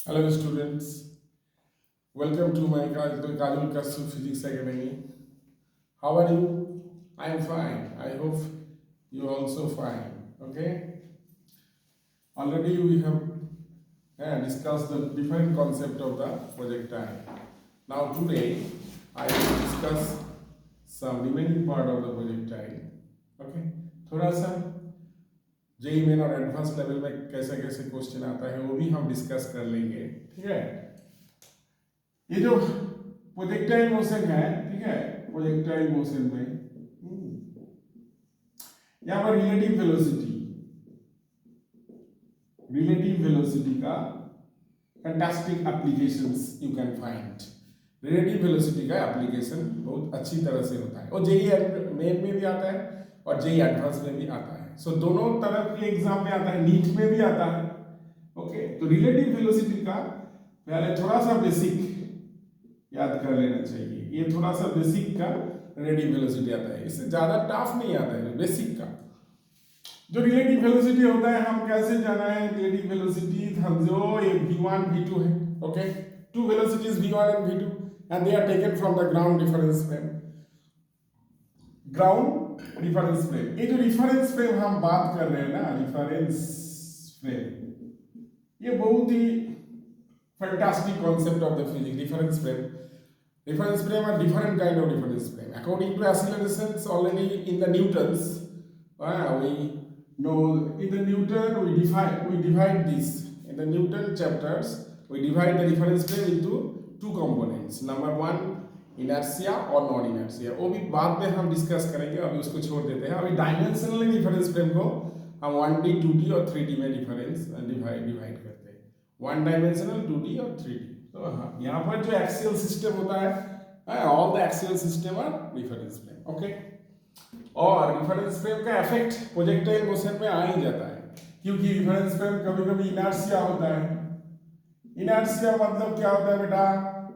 Hello students, welcome to my Kajul Kasu Physics Academy. How are you? I am fine. I hope you are also fine. Okay. Already we have discussed the different concept of the projectile. Now today I will discuss some remaining part of the projectile. Okay. थोड़ा सा JEE main और advance level में कैसे कैसे question आता है वो भी हम डिस्कस कर लेंगे. ठीक है. ये जो प्रोजेक्टाइल मोशन है, ठीक है, प्रोजेक्टाइल मोशन में यहाँ पर रिलेटिव वेलोसिटी का fantastic applications you can find. Relative velocity का एप्लीकेशन बहुत अच्छी तरह से होता है और जेई मेन में भी आता है और जेई एडवांस में भी आता है. सो दोनों तरह के एग्जाम में आता है, नीट में भी आता है. ओके. तो रिलेटिव वेलोसिटी का पहले थोड़ा सा बेसिक याद कर लेना चाहिए. ये थोड़ा सा बेसिक का रिलेटिव वेलोसिटी आता है, इससे ज्यादा टफ नहीं आता है. बेसिक का जो रिलेटिव वेलोसिटी होता है हम कैसे जाना है रिलेटिव वेलोसिटी, हम जो ये v1 v2 है. Okay. Two velocities v1 and v2 and they are taken from the ground reference frame. Ground reference frame, ये जो रिफरेंस फ्रेम हम बात कर रहे हैं ना, रिफरेंस फ्रेम, ये बहुत ही fantastic concept of the physics. Reference frame are different kind of reference frame according to accelerations already in the Newtons. We know in the Newton we divide this in the Newton chapters. We divide the reference frame into two components. Number one, inertia और non inertia. वो भी बाद में हम discuss करेंगे, अभी उसको छोड़ देते हैं. अभी डायमेंशनल रिफरेंस फ्रेम को हम 1D 2D और 3D में डिफरेंस डिवाइड करते हैं. वन डायमेंशनल 2D और 3D. तो हाँ, यहाँ पर जो एक्सियल सिस्टम होता है, all the axial system are reference frame. Okay. और रिफरेंस फ्रेम का इफेक्ट प्रोजेक्टाइल मोशन में आ ही जाता है, क्योंकि रिफरेंस फ्रेम कभी कभी इनर्शिया होता है. इनर्शिया मतलब क्या होता है बेटा,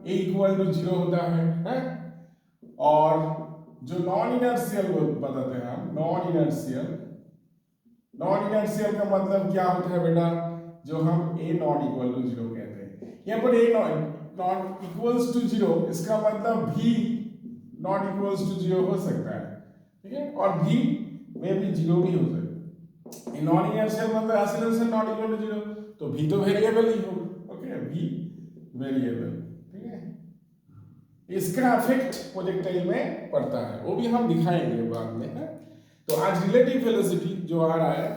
ए इक्वल टू 0 होता है. और जो नॉन इनर्शियल बताते हैं हम, नॉन इनर्शियल का मतलब क्या होता है बेटा, जो हम ए नॉट इक्वल टू 0 कहते हैं. यहाँ पर ए नॉट इक्वल्स टू 0, इसका मतलब भी नॉट इक्वल्स टू 0 हो सकता है. ठीक है. और भी में भी 0 भी हो सकता है. नॉन इनर्शियल मतलब एक्सीलरेशन नॉट इक्वल टू 0, तो भी तो वेरिएबल ही होगा. ओके. भी वेरिएबल. ठीक है. इसका इफेक्ट प्रोजेक्टाइल में पड़ता है, वो भी हम दिखाएंगे बाद में. है. तो आज रिलेटिव वेलोसिटी जो आ रहा है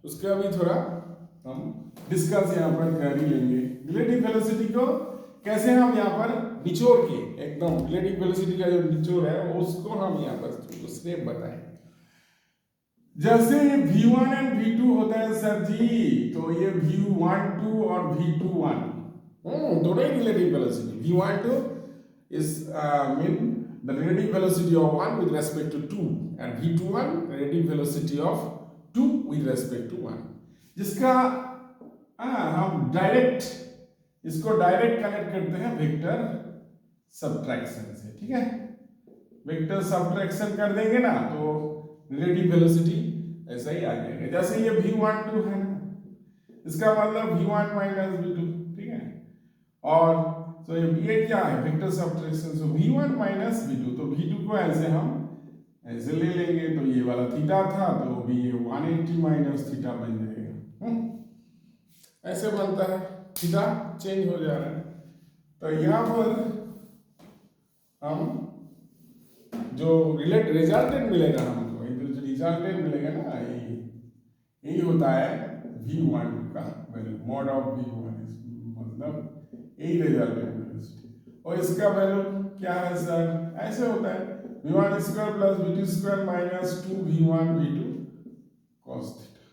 उसका भी थोड़ा हम डिस्कस यहाँ पर कर ही लेंगे. रिलेटिव वेलोसिटी को कैसे हम यहाँ पर निचोड़ के एकदम रिलेटिव वेलोसिटी का जो निचोड़ है उसको हम यहाँ पर स्टेप बताएं. जैसे v1 एंड v2 होता है सर जी, तो ये v12 और v21 दोनों ही relative velocity. v12 is mean the relative velocity of 1 with respect to 2 and v21 relative velocity of 2 with respect to 1. जिसका हम इसको डायरेक्ट कनेक्ट करते हैं वेक्टर सब्ट्रैक्शन से. ठीक है. वेक्टर सब्ट्रैक्शन कर देंगे ना तो रिलेटिव वेलोसिटी ऐसा ही आ जाएगा. जैसे ये v12 है ना, इसका मतलब v1 माइनस v2. ठीक है. और तो ये क्या है, वेक्टर सब्ट्रैक्शन. सो v1 माइनस v2, तो v2 को ऐसे हम ऐसे ले लेंगे, तो ये वाला थीटा था तो भी ये 180 माइनस थीटा बन जाएगा. ऐसे बनता है, थीटा चेंज हो जा रहा है. तो यहाँ पर हम जो रिजल्टेंट मिलेगा हमको, जो रिजल्टेंट मिलेगा ना, यही होता है v1 का वैल्यू, मॉड ऑफ v1 मतलब यही रिजल्टेंट वेलोसिटी. और इसका वैल्यू क्या है सर, ऐसे होता है v1 square plus v2 square minus 2v1 v2 cos theta.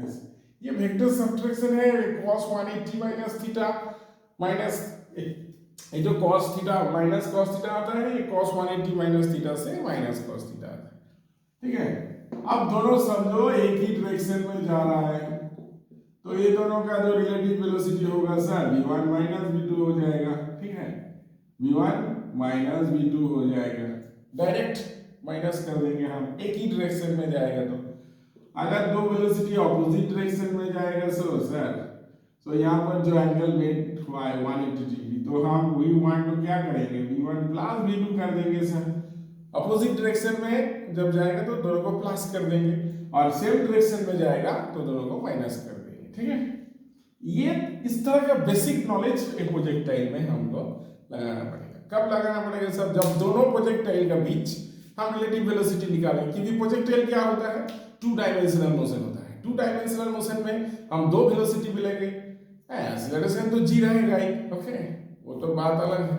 ऐसे ये वेक्टर सब्ट्रैक्शन है. cos 180 माइनस थीटा माइनस ये जो cos theta minus cos theta आता है, ये cos 180 माइनस थीटा से माइनस cos थीटा आता है. ठीक है. अब दोनों समझो एक ही डायरेक्शन में जा रहा है, तो ये दोनों का जो रिलेटिव वेलोसिटी होगा सर v1 माइनस v2 हो जाएगा. ठीक है. v1 माइनस v2 हो जाएगा. डायरेक्ट माइनस कर देंगे हम, एक ही डायरेक्शन में जाएगा. तो अगर दो वेलोसिटी ऑपोजिट डायरेक्शन में जाएगा सो सर सो यहाँ पर जो एंगल मेड हुआ है 180 डिग्री, तो हम V1 को क्या करेंगे, V1 प्लस V2 कर देंगे सर। अपोजिट डायरेक्शन में जब जाएगा तो दोनों को प्लस कर देंगे, और सेम डायरेक्शन में जाएगा तो दोनों को माइनस कर देंगे, ठीक है। ये इस तरह का बेसिक नॉलेज एक प्रोजेक्टाइल में हमको लगाना पड़ेगा। कब लगाना पड़ेगा सर, जब दोनों प्रोजेक्टाइल का बीच हम रिलेटिव वेलोसिटी निकालेंगे, क्योंकि प्रोजेक्टाइल क्या होता है, 2 डायमेंशनल मोशन होता है। 2 डायमेंशनल मोशन में हम 2 वेलोसिटी मिलेंगे, एक्सीलरेशन तो जी रहेगा ही, ओके, वो तो बात अलग है,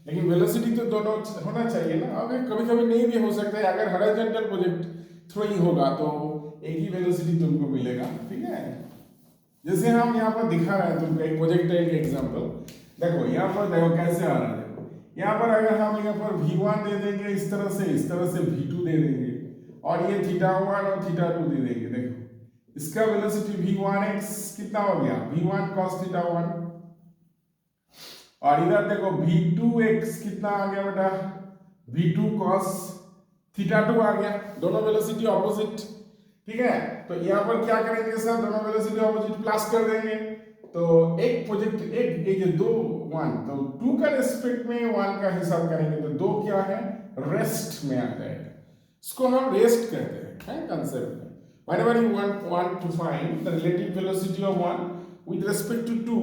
लेकिन वेलोसिटी तो दोनों होना चाहिए ना। अगर कभी कभी नहीं भी हो सकता है, अगर हॉरिजॉन्टल प्रोजेक्ट थ्रोइंग होगा तो एक ही वेलोसिटी तुमको मिलेगा, ठीक है। जैसे हम यहाँ पर दिखा रहे हैं तुमको एक प्रोजेक्टाइल का एग्जांपल, देखो यहाँ पर देखो कैसे आ रहा है। देखो यहाँ पर अगर हम यहाँ पर V1 दे देंगे इस तरह से V2 दे देंगे, और ये θ1 और θ2 दे देंगे। देखो इसका वेलोसिटी V1x कितना हो गया, V1 cos θ1, और इधर देखो V2x कितना आ गया बेटा, V2 cos θ2 आ गया, दोनों वेलोसिटी ऑपोजिट, ठीक है। तो यहाँ पर क्या करेंगे सर, दोनों वेलोसिटी ऑपोजिट प्लस कर देंगे, तो एक प्रोजेक्ट एक ये दो 1, तो 2 का रेस्पेक्ट में 1 का हिसाब करेंगे तो 2 क्या है, रेस्ट में आ जाएगा, इसको हम रेस्ट कहते हैं कंसेप्ट में। Whenever you want to find the relative velocity of one with respect to 2,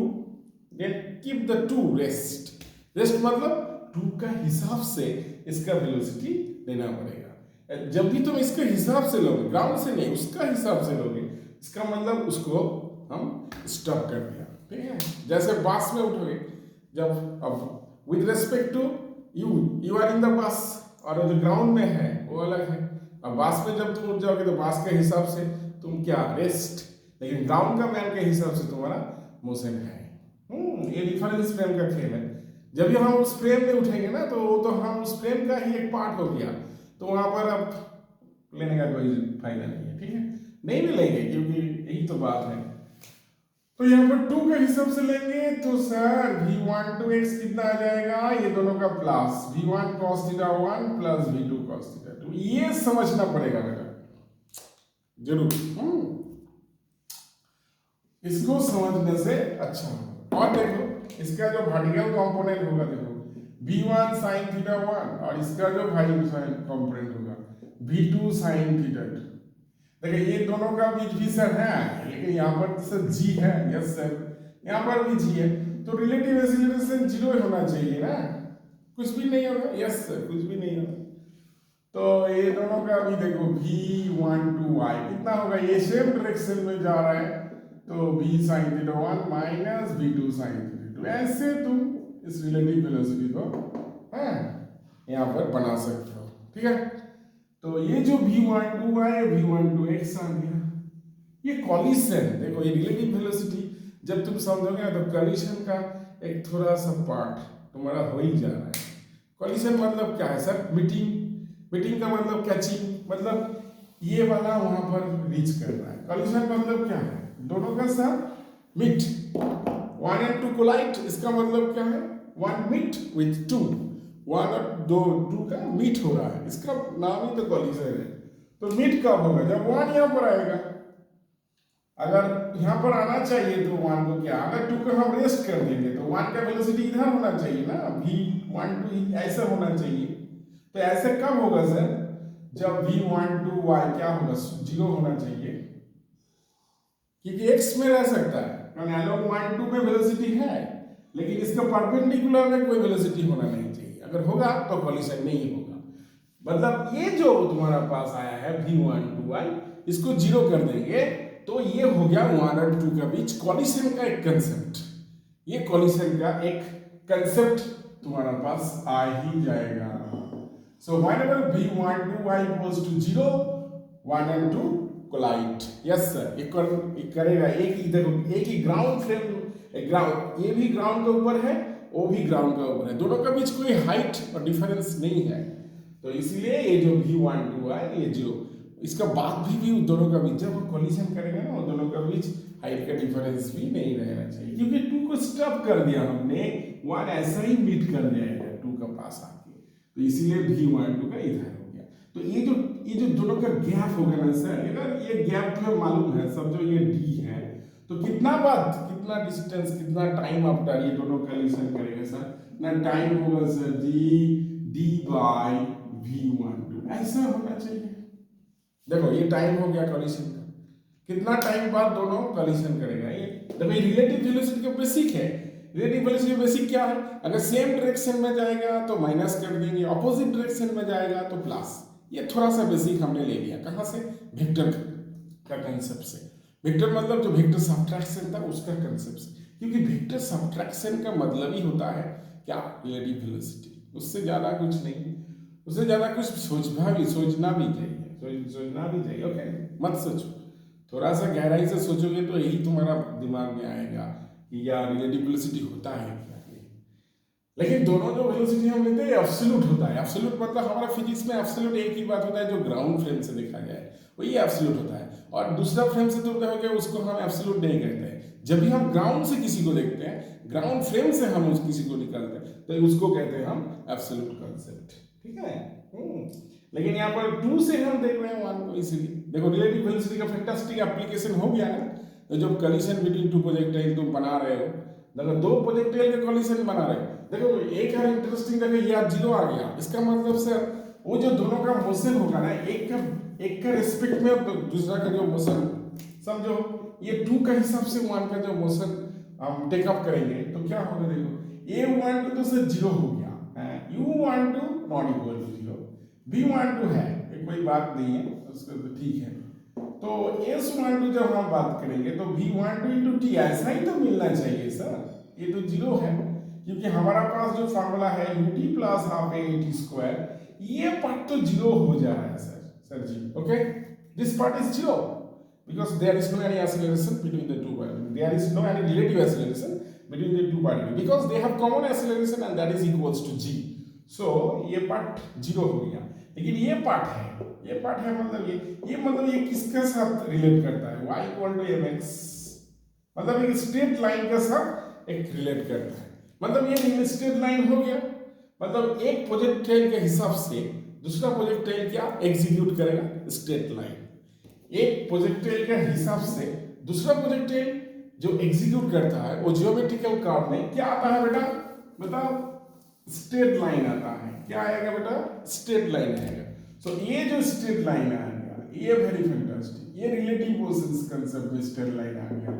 then keep the 2 rest. Rest मतलब 2 का हिसाब से इसका वेलोसिटी लेना पड़ेगा। जब भी तुम इसके हिसाब से लोगे, ग्राउंड से नहीं, उसका हिसाब से लोगे, इसका मतलब उसको हम स्टॉप कर दिया, ठीक है। जैसे बस में उठोगे, जब अब with respect to you are in the bus, और जो ग्राउंड में है वो अलग है। अब बस में जब तुम उठ जाओगे तो बस के हिसाब से तुम क्या रेस्ट, लेकिन ग्राउंड का मैन के हिसाब से तुम्हारा मोशन है। ये डिफरेंस फ्रेम का खेल है। जब भी हम उस फ्रेम में उठेंगे ना, तो हम उस फ्रेम का ही एक पार्ट हो गया, तो वहां पर अब लेने का कोई फायदा नहीं है, ठीक है, नहीं भी लेंगे, क्योंकि यही तो बात है। तो यहाँ पर 2 के हिसाब से लेंगे तो सर V1 to x कितना आ जाएगा, ये दोनों का plus V1 cos θ1 plus V2 cos θ2, ये समझना पड़ेगा बेटा जरूर, इसको समझने से अच्छा होगा। और देखो इसका जो वर्टिकल कंपोनेंट होगा, देखो V1 sin θ1, और इसका जो हॉरिजॉन्टल कंपोनेंट होगा V2 sin θ2। देखिए ये दोनों का बीच भी सर है, लेकिन यहाँ पर सर जी है, यस सर, यहाँ पर भी जी है, तो रिलेटिव एक्सीलरेशन 0 होना चाहिए ना, कुछ भी नहीं होगा, यस सर, कुछ भी नहीं होगा। तो ये दोनों का भी देखो V1 to y कितना होगा, ये सेम डायरेक्शन में जा रहा है, तो V sin θ1 minus V2 sin θ2, ऐसे तुम इस रिलेटिव वेलोसिटी को यहाँ पर बना सकते हो, ठीक है। तो ये जो V1 to y V1 to x आ गया, ये कॉलिशन, देखो ये रिलेटिव वेलोसिटी जब तुम समझोगे ना, तो कॉलिशन का एक थोड़ा सा पार्ट तुम्हारा हो ही जा रहा है। कॉलिशन मतलब क्या है सर, मीटिंग का मतलब कैचिंग, मतलब ये वाला वहां पर रीच कर रहा है। कॉलिशन मतलब क्या है, दोनों का साथ मीट, 1 and 2 कोलाइड, इसका मतलब क्या है, 1 मीट विथ 2, 1 और 2 का मीट हो रहा है, इसका नाम ही तो कॉलिशन है। तो मीट कब होगा, जब 1 यहाँ पर आएगा, अगर यहाँ पर आना चाहिए तो 1 को क्या, अगर 2 को हम रेस्ट कर देंगे तो 1 का वेलोसिटी इधर होना चाहिए ना, V1 to ऐसा होना चाहिए। तो ऐसे कब होगा सर, जब V1 to y क्या होगा, 0 होना चाहिए, क्योंकि x में रह सकता है, एलोंग 1 2 में वेलोसिटी है, लेकिन इसका परपेंडिकुलर में कोई वेलोसिटी होना नहीं चाहिए, अगर होगा तो कॉलिशन नहीं होगा। मतलब ये जो तुम्हारा पास आया है V1 to y, इसको 0 कर देंगे तो ये हो गया 1 और 2 का बीच कॉलिशन का एक कंसेप्ट, ये कॉलिशन का एक कंसेप्ट तुम्हारा पास आ ही जाएगा। So whenever V1 to y equals to 0, 1 and 2 collide. Yes sir, एक करेगा, एक ही देखो, एक ही ग्राउंड फ्रेम, ग्राउंड, ये भी ग्राउंड के ऊपर है, वो भी ग्राउंड के ऊपर है, दोनों के बीच कोई हाइट और डिफरेंस नहीं है, तो इसलिए ये जो V1 to y ये 0, इसका बाद भी दोनों का बीच जब कॉलिशन करेंगे ना, दोनों का बीच हाइट का डिफरेंस भी नहीं रहना चाहिए, क्योंकि 2 को स्टॉप कर दिया हमने, 1 ऐसा ही मीट कर जाएगा 2 का पास आके, तो इसीलिए V1 2 का इधर हो गया। तो ये जो दोनों का गैप होगा ना सर, अगर ये गैप तुम्हें मालूम है, समझो ये D है, तो कितना बात, कितना डिस्टेंस, कितना टाइम आफ्टर ये दोनों कॉलिशन करेगा सर, ना टाइम होगा सर डी बाई v12, ऐसा होना चाहिए। देखो ये टाइम हो गया कॉलिशन का, कितना टाइम बाद दोनों कॉलिशन करेगा। ये देखो ये रिलेटिव वेलोसिटी का बेसिक है। रिलेटिव वेलोसिटी बेसिक क्या है, अगर सेम डायरेक्शन में जाएगा तो माइनस कर देंगे, ऑपोजिट डायरेक्शन में जाएगा तो प्लस। ये थोड़ा सा बेसिक हमने ले लिया, कहाँ से, वेक्टर का कंसेप्ट से। वेक्टर मतलब जो वेक्टर सब्ट्रैक्शन था उसका कंसेप्ट से, क्योंकि वेक्टर सब्ट्रैक्शन का मतलब ही होता है क्या, रिलेटिव वेलोसिटी। उससे ज़्यादा कुछ नहीं, उससे ज़्यादा कुछ सोचना भी चाहिए। ओके, मत सोचो, थोड़ा सा गहराई से सोचोगे तो यही तुम्हारा दिमाग में आएगा कि यार रिलेटिव वेलोसिटी होता है क्या। लेकिन दोनों जो वेलोसिटी हम लेते हैं एब्सोल्यूट होता है। एब्सोल्यूट मतलब हमारा फिजिक्स में एब्सोल्यूट एक ही बात होता है, जो ग्राउंड फ्रेम से देखा जाए वही एब्सोल्यूट होता है, और दूसरा फ्रेम से तो देखोगे उसको हम एब्सोल्यूट नहीं कहते हैं। जब भी हम ग्राउंड से किसी को देखते हैं, ग्राउंड फ्रेम से हम उस किसी को निकालते हैं, तो उसको कहते हैं हम एब्सोल्यूट कांसेप्ट, ठीक है। लेकिन यहाँ पर 2 से हम देख रहे हैं 1 को, इसीलिए देखो रिलेटिव वेलोसिटी का फैंटास्टिक एप्लीकेशन हो गया ना। तो जब कॉलिशन बिटवीन टू प्रोजेक्टाइल तुम बना रहे हो, देखो दो प्रोजेक्टाइल का कॉलिशन बना रहे हो, देखो एक है इंटरेस्टिंग, देखो ये आज 0 आ गया, इसका मतलब सर वो जो दोनों का मोशन होगा ना, एक का रिस्पेक्ट में तो दूसरा का जो मोशन, समझो ये 2 का हिसाब से 1 का जो मोशन हम टेकअप करेंगे तो क्या होगा, देखो a12 तो सर 0 हो गया, u12 not equal to 0, v12 है, कोई बात नहीं है उसका तो ठीक है। तो s12 जब हम बात करेंगे तो v12 इंटू टी, ऐसा ही तो मिलना चाहिए सर, ये तो 0 है, क्योंकि हमारा पास जो फॉर्मूला है ut plus half a t square, ये पार्ट तो 0 हो जा रहा है sir ji. Okay, this part is 0 because there is no any acceleration between the two particles, there is no any relative acceleration between the two particles because they have common acceleration and that is equals to g, so ये part 0 हो गया। लेकिन ये part है मतलब ये किसके साथ रिलेट करता है, y इक्वल टू mx, मतलब एक स्ट्रेट लाइन के साथ एक रिलेट करता है। मतलब ये स्ट्रेट लाइन हो गया, मतलब एक प्रोजेक्टाइल के हिसाब से दूसरा प्रोजेक्टाइल क्या एग्जीक्यूट करेगा, स्ट्रेट लाइन। एक प्रोजेक्टाइल के हिसाब से दूसरा प्रोजेक्टाइल जो एग्जीक्यूट करता है वो ज्योमेट्रिकल कर्व में क्या आता है बेटा, बताओ, स्ट्रेट लाइन आता है। क्या आएगा बेटा, स्ट्रेट लाइन आएगा। सो ये जो स्ट्रेट लाइन आ गया, ये वेरी फैंटास्टिक, ये रिलेटिव मोशंस कांसेप्ट में स्ट्रेट लाइन आ गया,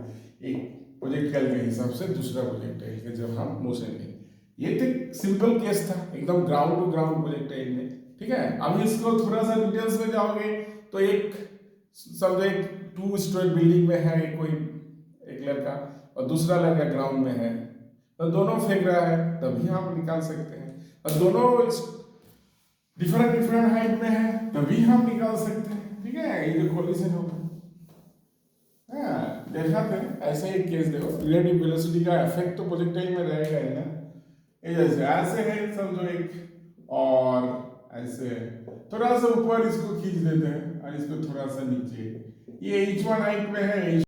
एक प्रोजेक्टाइल के हिसाब से दूसरा प्रोजेक्टाइल के जब हम मोशन लेंगे। ये तो सिंपल केस था, एकदम ग्राउंड टू ग्राउंड प्रोजेक्टाइल में, ठीक है। अभी इसको थोड़ा सा डिटेल्स में जाओगे तो एक समझो एक 2 स्टोरी बिल्डिंग में है कोई एक लड़का और दूसरा लड़का ग्राउंड में है, तो दोनों फेंक रहा है, तभी हम निकाल सकते हैं। और दोनों डिफरेंट हाइट में है, तभी हम निकाल सकते हैं, ठीक है। ये जो कॉलिशन होगा, हाँ देखा थे ऐसे ही केस। देखो रिलेटिव वेलोसिटी का इफेक्ट तो प्रोजेक्टाइल में रहेगा ही ना, ये जैसे ऐसे है समझो एक, और ऐसे थोड़ा सा ऊपर इसको खींच देते हैं और इसको थोड़ा सा नीचे, ये h1 हाइट में है,